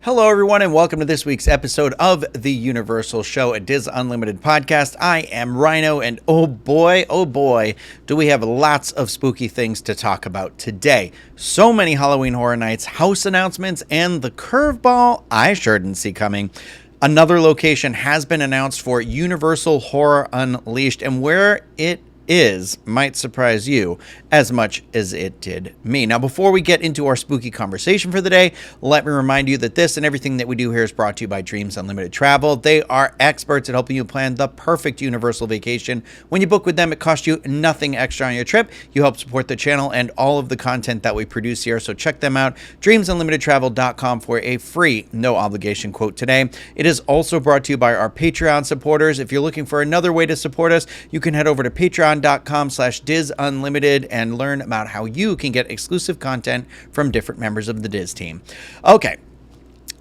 Hello, everyone, and welcome to this week's episode of the Universal Show, a Diz Unlimited podcast. I am Ryno, and oh boy, do we have lots of spooky things to talk about today. So many Halloween Horror Nights, house announcements, and the curveball I sure didn't see coming. Another location has been announced for Universal Horror Unleashed, and where it is might surprise you as much as it did me. Now, before we get into our spooky conversation for the day, let me remind you that this and everything that we do here is brought to you by Dreams Unlimited Travel. They are experts at helping you plan the perfect Universal vacation. When you book with them, it costs you nothing extra on your trip. You help support the channel and all of the content that we produce here, so check them out, dreamsunlimitedtravel.com, for a free, no obligation quote today. It is also brought to you by our Patreon supporters. If you're looking for another way to support us, you can head over to patreon.com/DizUnlimited and learn about how you can get exclusive content from different members of the Diz team. Okay.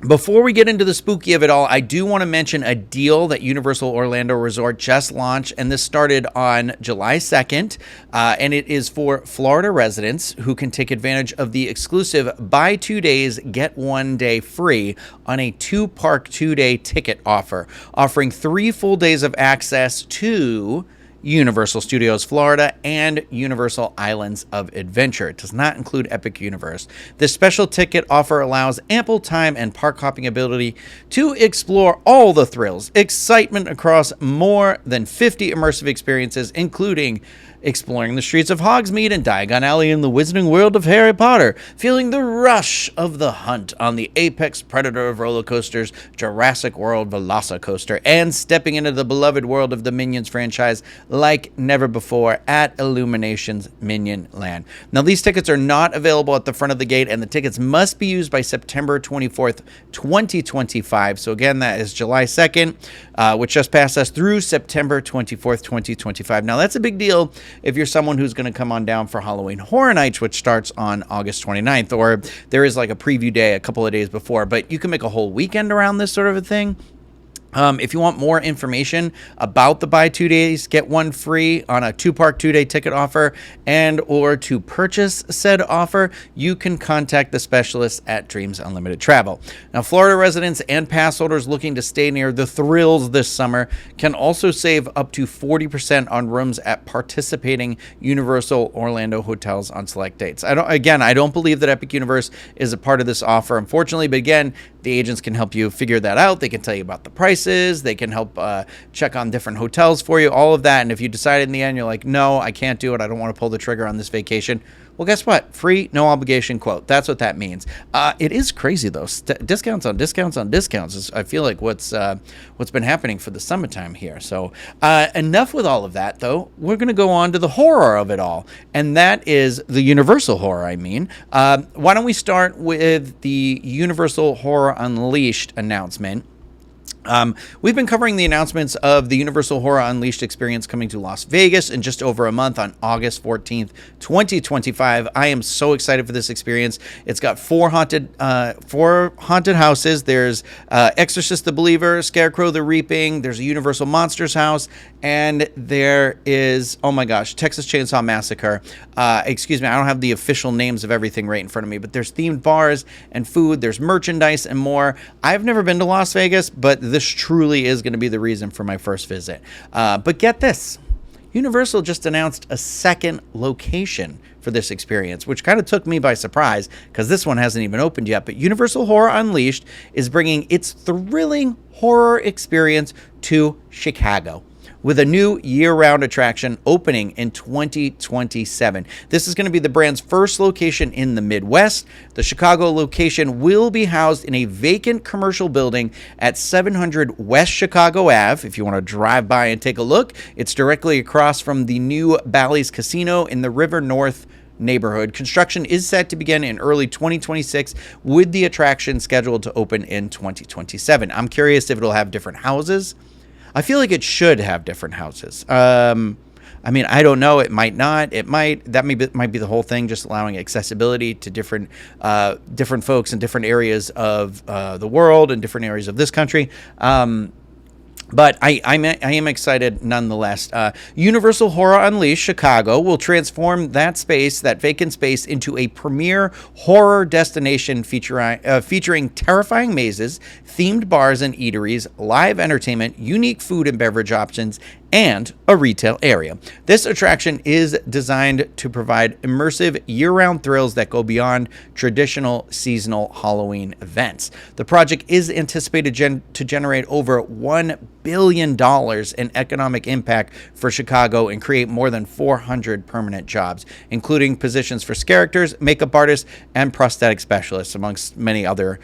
Before we get into the spooky of it all, I do want to mention a deal that Universal Orlando Resort just launched, and this started on July 2nd, and it is for Florida residents who can take advantage of the exclusive buy 2 days, get 1 day free on a 2-park 2-day ticket offer, offering 3 full days of access to Universal Studios Florida and Universal Islands of Adventure. It does not include Epic Universe. This special ticket offer allows ample time and park hopping ability to explore all the thrills, excitement across more than 50 immersive experiences, including exploring the streets of Hogsmeade and Diagon Alley in the Wizarding World of Harry Potter, feeling the rush of the hunt on the apex predator of roller coasters, Jurassic World Velocicoaster, and stepping into the beloved world of the Minions franchise like never before at Illumination's Minion Land. Now, these tickets are not available at the front of the gate, and the tickets must be used by September 24th, 2025. So again, that is July 2nd, which just passed us, through September 24th, 2025. Now, that's a big deal if you're someone who's going to come on down for Halloween Horror Nights, which starts on August 29th, or there is like a preview day a couple of days before, but you can make a whole weekend around this sort of a thing. If you want more information about the buy 2 days, get 1 free on a 2-park 2-day ticket offer, and or to purchase said offer, you can contact the specialists at Dreams Unlimited Travel. Now, Florida residents and pass holders looking to stay near the thrills this summer can also save up to 40% on rooms at participating Universal Orlando hotels on select dates. I don't believe that Epic Universe is a part of this offer, unfortunately, but again, the agents can help you figure that out. They can tell you about the prices. They can help check on different hotels for you, all of that. And if you decide in the end, you're like, no, I can't do it, I don't want to pull the trigger on this vacation, well, guess what? Free, no obligation quote. That's what that means. It is crazy, though. Discounts on discounts on discounts is, I feel like, what's been happening for the summertime here. So enough with all of that, though. We're going to go on to the horror of it all, and that is the Universal horror, I mean. Why don't we start with the Universal Horror Unleashed announcement? We've been covering the announcements of the Universal Horror Unleashed experience coming to Las Vegas in just over a month on August 14th, 2025. I am so excited for this experience. It's got 4 haunted houses. There's Exorcist the Believer, Scarecrow the Reaping, there's a Universal Monsters house, and there is, oh my gosh, Texas Chainsaw Massacre. Excuse me, I don't have the official names of everything right in front of me, but there's themed bars and food, there's merchandise and more. I've never been to Las Vegas, but this truly is going to be the reason for my first visit. But get this, Universal just announced a second location for this experience, which kind of took me by surprise because this one hasn't even opened yet. But Universal Horror Unleashed is bringing its thrilling horror experience to Chicago, with a new year-round attraction opening in 2027. This is going to be the brand's first location in the Midwest. The Chicago location will be housed in a vacant commercial building at 700 West Chicago Ave. If you want to drive by and take a look, it's directly across from the new Bally's Casino in the River North neighborhood. Construction is set to begin in early 2026, with the attraction scheduled to open in 2027. I'm curious if it'll have different houses. I feel like it should have different houses. I mean, I don't know. It might not. It might. That might be the whole thing, just allowing accessibility to different folks in different areas of the world and different areas of this country. But I am excited nonetheless. Universal Horror Unleashed Chicago will transform that space, that vacant space, into a premier horror destination featuring terrifying mazes, themed bars and eateries, live entertainment, unique food and beverage options, and a retail area. This attraction is designed to provide immersive year-round thrills that go beyond traditional seasonal Halloween events. The project is anticipated to generate over $1 billion in economic impact for Chicago and create more than 400 permanent jobs, including positions for scare actors, makeup artists, and prosthetic specialists, amongst many other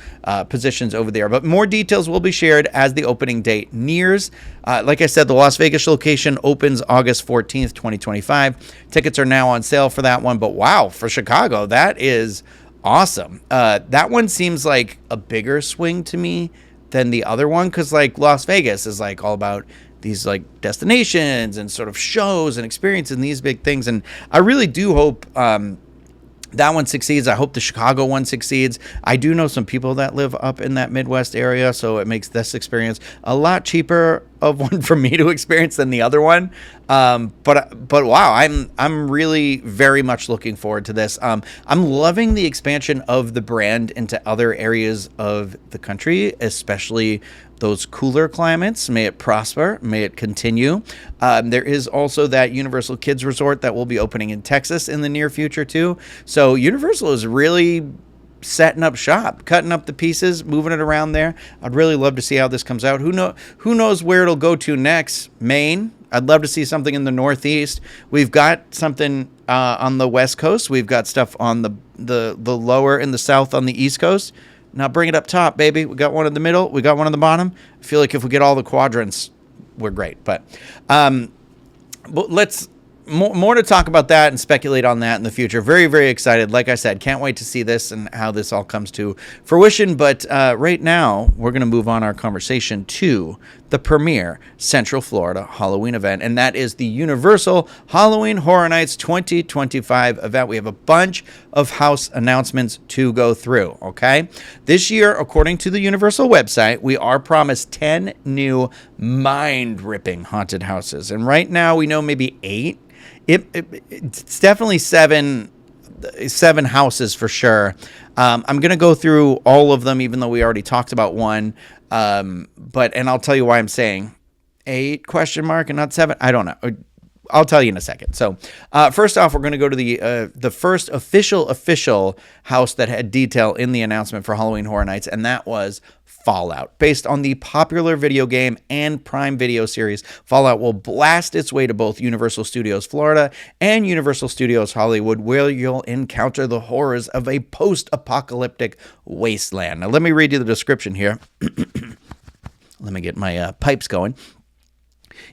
positions over there. But more details will be shared as the opening date nears. Like I said, the Las Vegas location opens August 14th, 2025. Tickets are now on sale for that one. But wow, for Chicago, that is awesome. That one seems like a bigger swing to me than the other one, because like Las Vegas is like all about these like destinations and sort of shows and experiences and these big things. And I really do hope that one succeeds. I hope the Chicago one succeeds. I do know some people that live up in that Midwest area, so it makes this experience a lot cheaper of one for me to experience than the other one. But wow, I'm really very much looking forward to this. I'm loving the expansion of the brand into other areas of the country, especially those cooler climates. May it prosper. May it continue. There is also that Universal Kids Resort that will be opening in Texas in the near future too. So Universal is really setting up shop, cutting up the pieces, moving it around there. I'd really love to see how this comes out. Who knows where it'll go to next? Maine. I'd love to see something in the Northeast. We've got something on the West Coast. We've got stuff on the lower in the South on the East Coast. Now bring it up top, baby. We got one in the middle. We got one on the bottom. I feel like if we get all the quadrants, we're great. But let's more to talk about that and speculate on that in the future. Very, very excited. Like I said, can't wait to see this and how this all comes to fruition. But right now, we're going to move on our conversation to the premier Central Florida Halloween event, and that is the Universal Halloween Horror Nights 2025 event. We have a bunch of house announcements to go through, okay? This year, according to the Universal website, we are promised 10 new mind-ripping haunted houses, and right now we know maybe 8. It's definitely seven houses for sure. I'm going to go through all of them, even though we already talked about one. And I'll tell you why I'm saying 8 and not 7. I don't know. I'll tell you in a second. So first off, we're going to go to the first official house that had detail in the announcement for Halloween Horror Nights, and that was Fallout. Based on the popular video game and Prime Video series, Fallout will blast its way to both Universal Studios Florida and Universal Studios Hollywood, where you'll encounter the horrors of a post-apocalyptic wasteland. Now, let me read you the description here. Let me get my pipes going.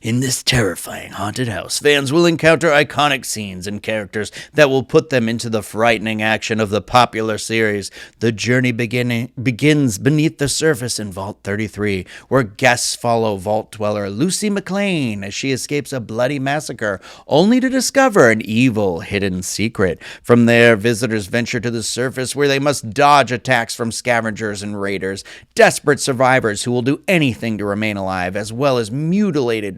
In this terrifying haunted house, fans will encounter iconic scenes and characters that will put them into the frightening action of the popular series. The journey begins beneath the surface in Vault 33, where guests follow vault dweller Lucy McLean as she escapes a bloody massacre, only to discover an evil hidden secret. From there, visitors venture to the surface, where they must dodge attacks from scavengers and raiders, desperate survivors who will do anything to remain alive, as well as mutated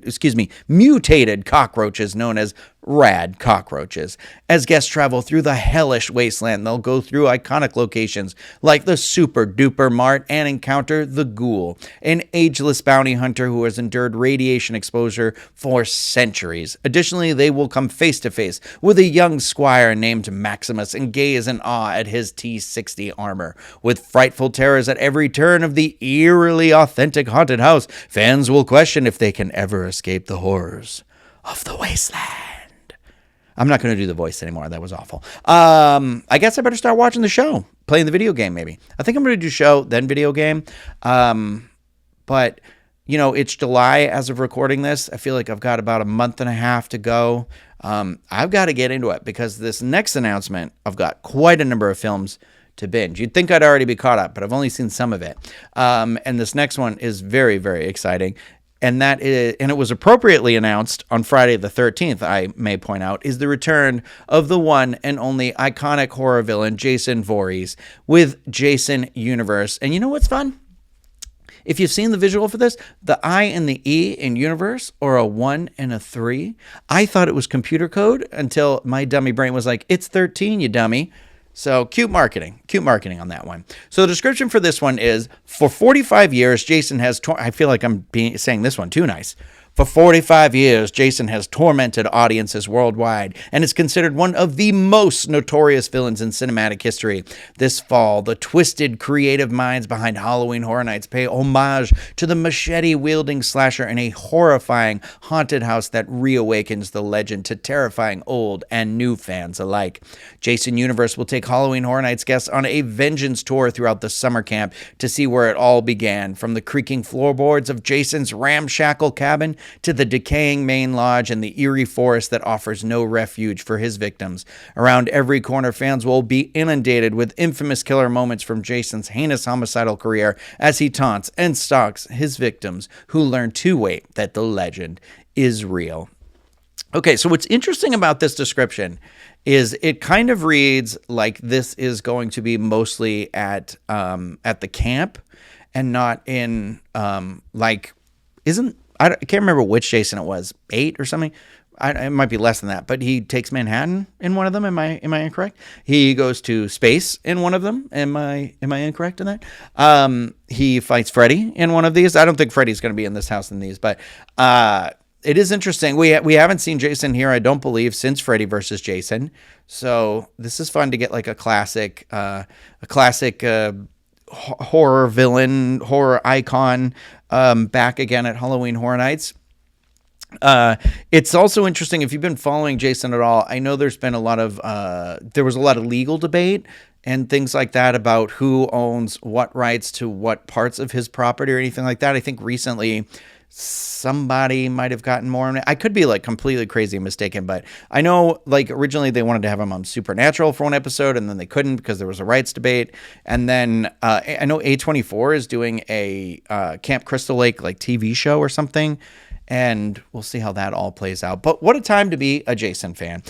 cockroaches known as rad cockroaches. As guests travel through the hellish wasteland, they'll go through iconic locations like the Super Duper Mart and encounter the Ghoul, an ageless bounty hunter who has endured radiation exposure for centuries. Additionally, they will come face to face with a young squire named Maximus and gaze in awe at his T-60 armor. With frightful terrors at every turn of the eerily authentic haunted house, fans will question if they can ever escape the horrors of the wasteland. I'm not going to do the voice anymore. That was awful. I guess I better start watching the show, playing the video game maybe. I think I'm going to do show, then video game. But, you know, it's July as of recording this. I feel like I've got about a month and a half to go. I've got to get into it because this next announcement, I've got quite a number of films to binge. You'd think I'd already be caught up, but I've only seen some of it. And this next one is very, very exciting. And it was appropriately announced on Friday the 13th, I may point out, is the return of the one and only iconic horror villain, Jason Voorhees, with Jason Universe. And you know what's fun? if you've seen the visual for this, the I and the E in universe are a 1 and a 3. I thought it was computer code until my dummy brain was like, it's 13, you dummy. So cute marketing on that one. So the description for this one is, for 45 years, Jason has, I feel like I'm saying this one too nice. For 45 years, Jason has tormented audiences worldwide and is considered one of the most notorious villains in cinematic history. This fall, the twisted creative minds behind Halloween Horror Nights pay homage to the machete-wielding slasher in a horrifying haunted house that reawakens the legend to terrifying old and new fans alike. Jason Universe will take Halloween Horror Nights guests on a vengeance tour throughout the summer camp to see where it all began, from the creaking floorboards of Jason's ramshackle cabin to the decaying main lodge and the eerie forest that offers no refuge for his victims. Around every corner, fans will be inundated with infamous killer moments from Jason's heinous homicidal career as he taunts and stalks his victims, who learn to wait that the legend is real. Okay, so what's interesting about this description is it kind of reads like this is going to be mostly at the camp and not in I can't remember which Jason it was, 8 or something. It might be less than that, but he takes Manhattan in one of them. Am I incorrect? He goes to space in one of them. Am I incorrect in that? He fights Freddy in one of these. I don't think Freddy's going to be in this house in these, but it is interesting. We haven't seen Jason here, I don't believe, since Freddy versus Jason. So this is fun to get like a classic horror villain, horror icon back again at Halloween Horror Nights. It's also interesting, if you've been following Jason at all, I know there's been there was a lot of legal debate and things like that about who owns what rights to what parts of his property or anything like that. I think recently somebody might have gotten more. I could be like completely crazy and mistaken, but I know like originally they wanted to have him on Supernatural for one episode and then they couldn't because there was a rights debate. And then I know A24 is doing a Camp Crystal Lake like TV show or something. And we'll see how that all plays out. But what a time to be a Jason fan.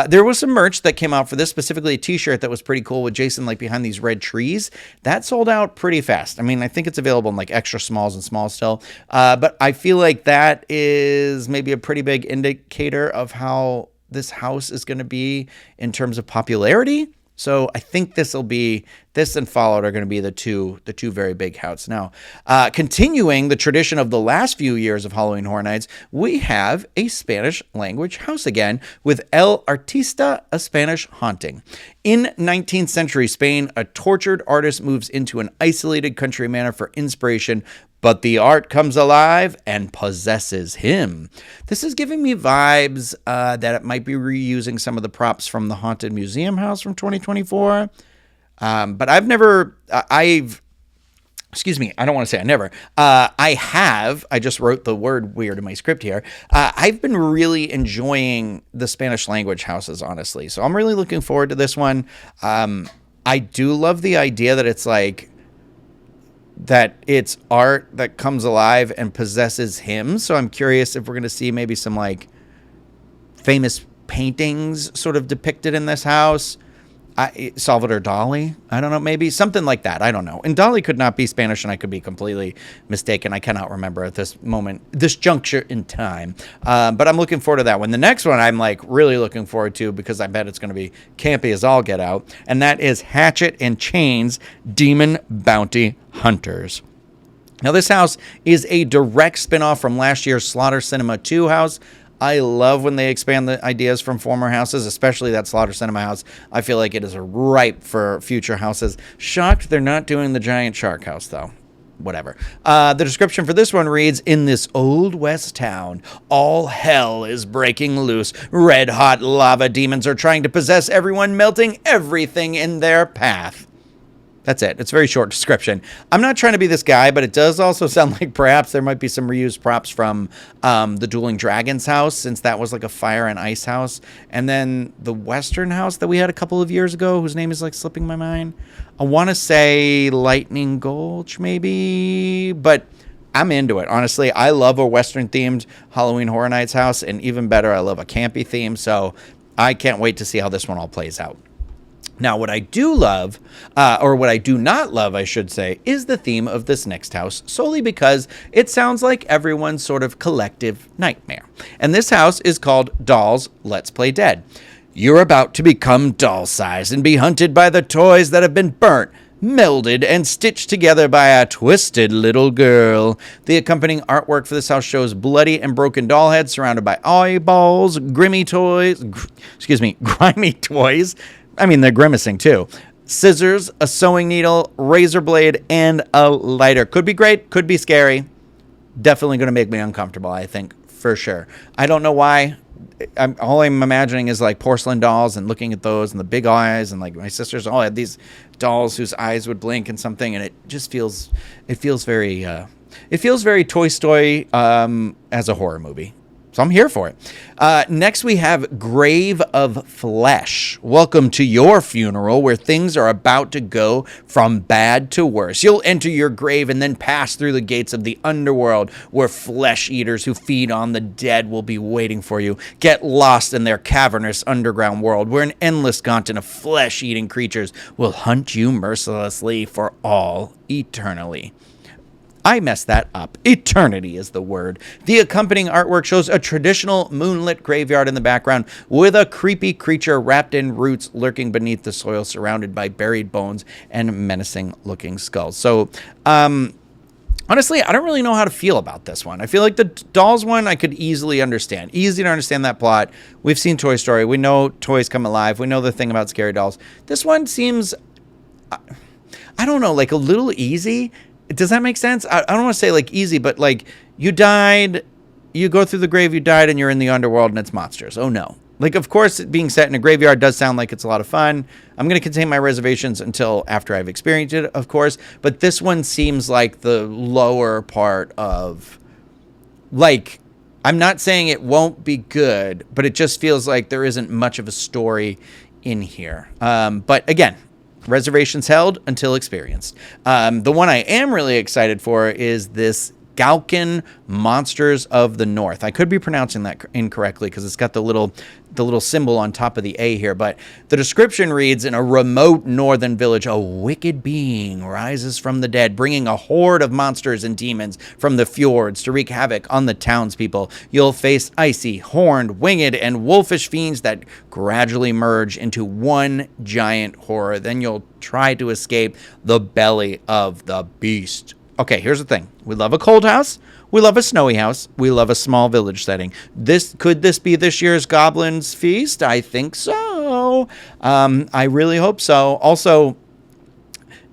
There was some merch that came out for this, specifically a t-shirt that was pretty cool with Jason like behind these red trees. That sold out pretty fast. I mean, I think it's available in like extra smalls and small still. But I feel like that is maybe a pretty big indicator of how this house is going to be in terms of popularity. So I think this and Fallout are going to be the two very big houses. Now, continuing the tradition of the last few years of Halloween Horror Nights, we have a Spanish language house again with El Artista, a Spanish haunting. In 19th century Spain, a tortured artist moves into an isolated country manor for inspiration, but the art comes alive and possesses him. This is giving me vibes that it might be reusing some of the props from the Haunted Museum house from 2024. But I just wrote the word weird in my script here. I've been really enjoying the Spanish language houses, honestly. So I'm really looking forward to this one. I do love the idea that it's like, that it's art that comes alive and possesses him. So I'm curious if we're going to see maybe some like famous paintings sort of depicted in this house. Salvador Dali, I don't know, maybe something like that. I don't know. And Dali could not be Spanish, and I could be completely mistaken. I cannot remember at this moment, this juncture in time. But I'm looking forward to that one. The next one I'm like really looking forward to because I bet it's going to be campy as all get out. And that is Hatchet and Chains Demon Bounty Hunters. Now, this house is a direct spinoff from last year's Slaughter Cinema 2 house. I love when they expand the ideas from former houses, especially that Slaughter Cinema house. I feel like it is ripe for future houses. Shocked they're not doing the giant shark house, though. Whatever. The description for this one reads, in this old west town, all hell is breaking loose. Red-hot lava demons are trying to possess everyone, melting everything in their path. That's it. It's a very short description. I'm not trying to be this guy, but it does also sound like perhaps there might be some reused props from the Dueling Dragons house, since that was like a fire and ice house. And then the Western house that we had a couple of years ago, whose name is like slipping my mind. I want to say Lightning Gulch, maybe, but I'm into it. Honestly, I love a Western-themed Halloween Horror Nights house, and even better, I love a campy theme, so I can't wait to see how this one all plays out. Now, what I do love, or what I do not love, I should say, is the theme of this next house, solely because it sounds like everyone's sort of collective nightmare. And this house is called Dolls Let's Play Dead. You're about to become doll size and be hunted by the toys that have been burnt, melded, and stitched together by a twisted little girl. The accompanying artwork for this house shows bloody and broken doll heads surrounded by eyeballs, grimy toys. I mean, they're grimacing too. Scissors, a sewing needle, razor blade, and a lighter. Could be great, could be scary. Definitely going to make me uncomfortable, I think, for sure. I don't know why. All I'm imagining is like porcelain dolls and looking at those and the big eyes, and like my sisters all had these dolls whose eyes would blink and something, and it feels very Toy Story as a horror movie. So I'm here for it. Next, we have Grave of Flesh. Welcome to your funeral where things are about to go from bad to worse. You'll enter your grave and then pass through the gates of the underworld where flesh eaters who feed on the dead will be waiting for you. Get lost in their cavernous underground world where an endless gauntlet of flesh-eating creatures will hunt you mercilessly for all eternally. I messed that up. Eternity is the word. The accompanying artwork shows a traditional moonlit graveyard in the background with a creepy creature wrapped in roots lurking beneath the soil, surrounded by buried bones and menacing looking skulls. So, honestly, I don't really know how to feel about this one. I feel like the Dolls one I could easily understand. Easy to understand that plot. We've seen Toy Story. We know toys come alive. We know the thing about scary dolls. This one seems, I don't know, like a little easy. Does that make sense? I don't want to say like easy, but like you died, you go through the grave, you died, and you're in the underworld and it's monsters. Oh no. Like, of course, being set in a graveyard does sound like it's a lot of fun. I'm going to contain my reservations until after I've experienced it, of course. But this one seems like the lower part of, like, I'm not saying it won't be good, but it just feels like there isn't much of a story in here. But again, reservations held until experienced. The one I am really excited for is this Galkin Monsters of the North. I could be pronouncing that incorrectly because it's got the little symbol on top of the A here, but the description reads, in a remote northern village, a wicked being rises from the dead, bringing a horde of monsters and demons from the fjords to wreak havoc on the townspeople. You'll face icy, horned, winged, and wolfish fiends that gradually merge into one giant horror. Then you'll try to escape the belly of the beast. Okay, here's the thing. We love a cold house. We love a snowy house. We love a small village setting. Could this be this year's Goblin's Feast? I think so. I really hope so. Also,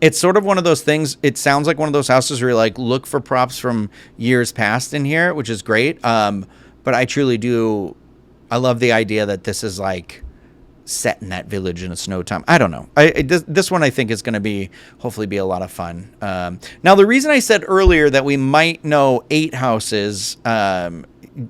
it's sort of one of those things. It sounds like one of those houses where you like look for props from years past in here, which is great. But I truly do. I love the idea that this is like set in that village in a snow time. I don't know. This one I think is going to hopefully be a lot of fun. Now, the reason I said earlier that we might know 8 houses,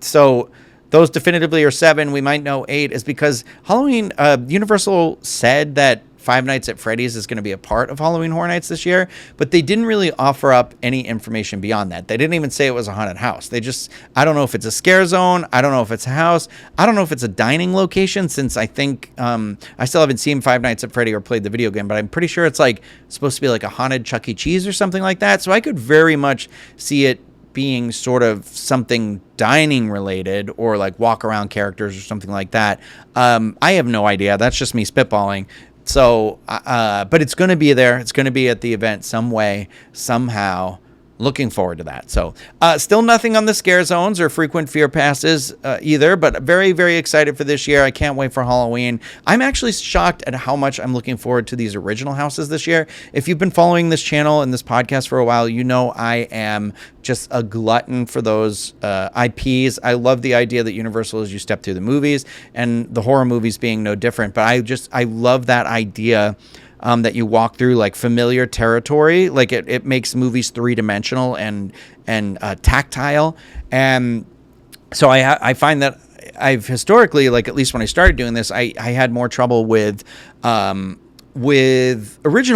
so those definitively are 7, we might know 8, is because Halloween, Universal said that Five Nights at Freddy's is going to be a part of Halloween Horror Nights this year, but they didn't really offer up any information beyond that. They didn't even say it was a haunted house. I don't know if it's a scare zone. I don't know if it's a house. I don't know if it's a dining location, since I think, I still haven't seen Five Nights at Freddy or played the video game, but I'm pretty sure it's like supposed to be like a haunted Chuck E. Cheese or something like that. So I could very much see it being sort of something dining related, or like walk around characters or something like that. I have no idea. That's just me spitballing. So, but it's going to be there. It's going to be at the event some way, somehow. Looking forward to that. So, still nothing on the scare zones or frequent fear passes either, but very, very excited for this year. I can't wait for Halloween. I'm actually shocked at how much I'm looking forward to these original houses this year. If you've been following this channel and this podcast for a while, you know I am just a glutton for those IPs. I love the idea that Universal as you step through the movies, and the horror movies being no different, but I love that idea that you walk through like familiar territory. Like it makes movies 3-dimensional and tactile. And so I find that I've historically, like at least when I started doing this, I had more trouble with original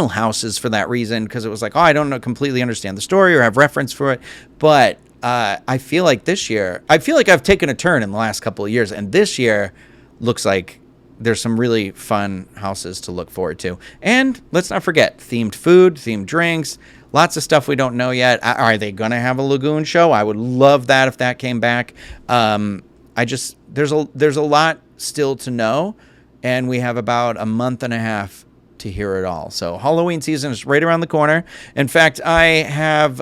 houses for that reason, because it was like, I don't completely understand the story or have reference for it. But I feel like this year, I've taken a turn in the last couple of years, and this year looks like there's some really fun houses to look forward to. And let's not forget themed food, themed drinks, lots of stuff we don't know yet. Are they going to have a lagoon show? I would love that if that came back. There's a lot still to know, and we have about a month and a half to hear it all. So Halloween season is right around the corner. In fact, I have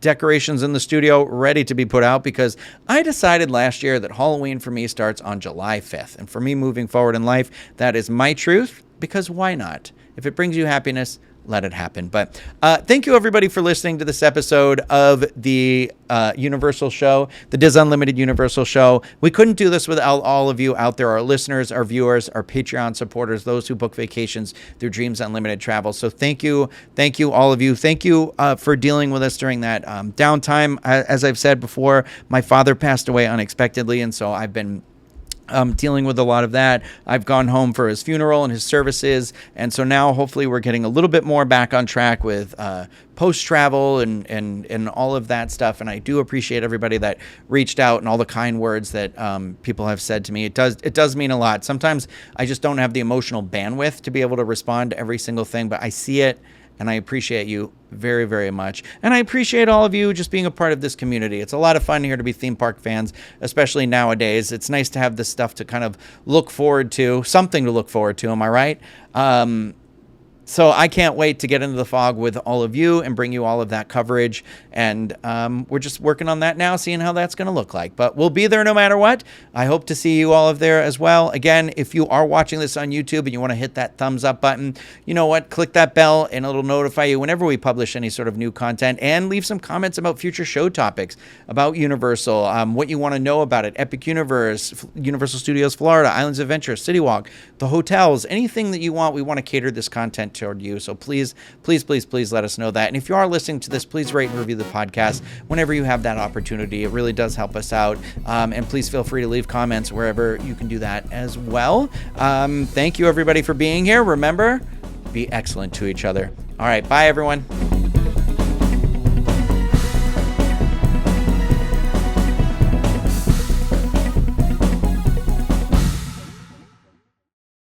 decorations in the studio ready to be put out because I decided last year that Halloween for me starts on July 5th. And for me moving forward in life, that is my truth, because why not? If it brings you happiness, let it happen. But thank you, everybody, for listening to this episode of the Universal Show, the Diz Unlimited Universal Show. We couldn't do this without all of you out there, our listeners, our viewers, our Patreon supporters, those who book vacations through Dreams Unlimited Travel. So thank you, all of you. Thank you for dealing with us during that downtime. As I've said before, my father passed away unexpectedly, and so I've been dealing with a lot of that. I've gone home for his funeral and his services, and so now hopefully we're getting a little bit more back on track with post-travel and all of that stuff. And I do appreciate everybody that reached out and all the kind words that people have said to me. It does mean a lot. Sometimes I just don't have the emotional bandwidth to be able to respond to every single thing, but I see it, and I appreciate you very, very much. And I appreciate all of you just being a part of this community. It's a lot of fun here to be theme park fans, especially nowadays. It's nice to have this stuff to kind of look forward to, something to look forward to, am I right? So I can't wait to get into the fog with all of you and bring you all of that coverage. And we're just working on that now, seeing how that's going to look like. But we'll be there no matter what. I hope to see you all there as well. Again, if you are watching this on YouTube and you want to hit that thumbs up button, you know what? Click that bell and it'll notify you whenever we publish any sort of new content. And leave some comments about future show topics, about Universal, what you want to know about it, Epic Universe, Universal Studios Florida, Islands of Adventure, City Walk, the hotels, anything that you want. We want to cater this content toward you. So please let us know that. And if you are listening to this, please rate and review the podcast whenever you have that opportunity. It really does help us out. And please feel free to leave comments wherever you can do that as well. Thank you, everybody, for being here. Remember, be excellent to each other. All right. Bye, everyone.